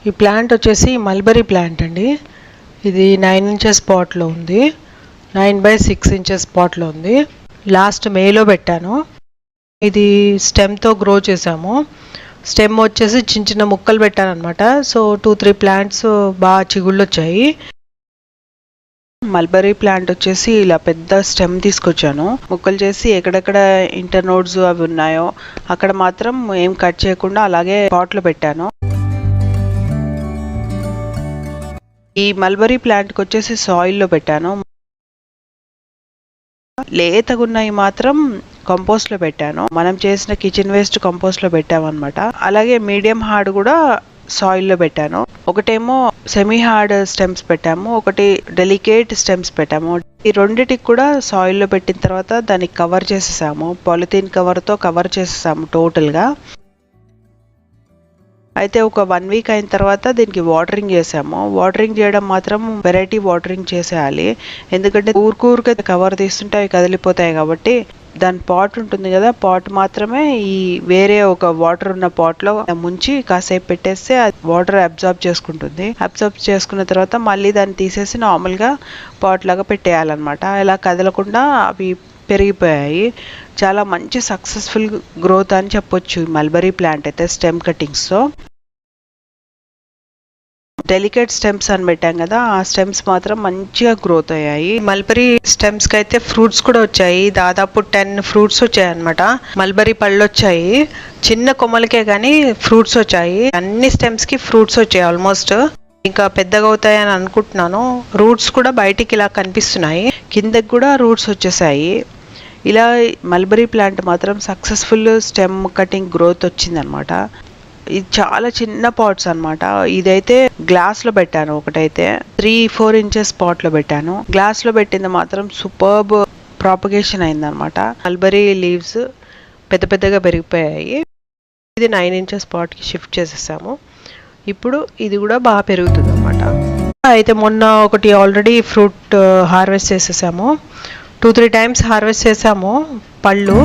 ఈ ప్లాంట్ వచ్చేసి mulberry plant అండి. ఇది 9 ఇంచెస్ పాట్లో ఉంది. 9 by 6 ఇంచెస్ పాట్లో ఉంది. లాస్ట్ మేలో పెట్టాను. ఇది స్టెమ్తో గ్రో చేసాము. స్టెమ్ వచ్చేసి చిన్న చిన్న ముక్కలు పెట్టాను అనమాట. సో 2-3 ప్లాంట్స్ బాగా చిగుళ్ళు వచ్చాయి. మల్బరీ ప్లాంట్ వచ్చేసి ఇలా పెద్ద స్టెమ్ తీసుకొచ్చాను. ముక్కలు చేసి ఎక్కడెక్కడ ఇంటర్నోడ్స్ అవి ఉన్నాయో అక్కడ మాత్రం ఏం కట్ చేయకుండా అలాగే పాట్లో పెట్టాను. ఈ మల్బరీ ప్లాంట్కి వచ్చేసి సాయిల్లో పెట్టాను. లేతగున్నవి మాత్రం కంపోస్ట్లో పెట్టాను. మనం చేసిన కిచెన్ వేస్ట్ కంపోస్ట్లో పెట్టామన్నమాట. అలాగే మీడియం హార్డ్ కూడా సాయిల్లో పెట్టాను. ఒకటేమో సెమీ హార్డ్ స్టెమ్స్ పెట్టాము, ఒకటి డెలికేట్ స్టెమ్స్ పెట్టాము. ఈ రెండిటికి కూడా సాయిల్లో పెట్టిన తర్వాత దానికి కవర్ చేసేసాము. పాలిథీన్ కవర్తో కవర్ చేసేసాము టోటల్గా. అయితే ఒక 1 వీక్ అయిన తర్వాత దీనికి వాటరింగ్ చేసాము. వాటరింగ్ చేయడం మాత్రం వెరైటీ వాటరింగ్ చేసేయాలి. ఎందుకంటే ఊరికే కవర్ తీస్తుంటే అవి కదిలిపోతాయి కాబట్టి దాని పాట్ ఉంటుంది కదా, పాట్ మాత్రమే ఈ వేరే ఒక వాటర్ ఉన్న పాట్లో ముంచి కాసేపు పెట్టేస్తే వాటర్ అబ్జార్బ్ చేసుకుంటుంది. అబ్జార్బ్ చేసుకున్న తర్వాత మళ్ళీ దాన్ని తీసేసి నార్మల్గా పాట్ లాగా పెట్టేయాలన్నమాట. ఇలా కదలకుండా అవి పెరిగిపోయాయి. చాలా మంచి సక్సెస్ఫుల్ గ్రోత్ అని చెప్పొచ్చు మల్బరీ ప్లాంట్ అయితే స్టెమ్ కటింగ్స్తో. డెలికేట్ స్టెమ్స్ అని పెట్టాం కదా, ఆ స్టెమ్స్ మాత్రం మంచిగా గ్రోత్ అయ్యాయి. మల్బరీ స్టెమ్స్కి అయితే ఫ్రూట్స్ కూడా వచ్చాయి. దాదాపు 10 ఫ్రూట్స్ వచ్చాయి అనమాట. మల్బరీ పళ్ళు వచ్చాయి. చిన్న కొమ్మలకే కానీ ఫ్రూట్స్ వచ్చాయి. అన్ని స్టెమ్స్కి ఫ్రూట్స్ వచ్చాయి ఆల్మోస్ట్. ఇంకా పెద్దగా అవుతాయని అనుకుంటున్నాను. రూట్స్ కూడా బయటికి ఇలా కనిపిస్తున్నాయి. కిందకి కూడా రూట్స్ వచ్చేసాయి. ఇలా మల్బరీ ప్లాంట్ మాత్రం సక్సెస్ఫుల్ స్టెమ్ కటింగ్ గ్రోత్ వచ్చిందనమాట. ఇది చాలా చిన్న పాట్స్ అనమాట. ఇదైతే గ్లాస్లో పెట్టాను. ఒకటైతే 3-4 ఇంచెస్ పాట్లో పెట్టాను. గ్లాస్లో పెట్టింది మాత్రం సూపర్బ్ ప్రాపగేషన్ అయిందనమాట. మల్బరీ లీవ్స్ పెద్ద పెద్దగా పెరిగిపోయాయి. ఇది 9 ఇంచెస్ పాట్కి షిఫ్ట్ చేసేసాము. ఇప్పుడు ఇది కూడా బాగా పెరుగుతుంది అనమాట. అయితే మొన్న ఒకటి ఆల్రెడీ ఫ్రూట్ హార్వెస్ట్ చేసేసాము. 2-3 టైమ్స్ హార్వెస్ట్ చేసాము పళ్ళు.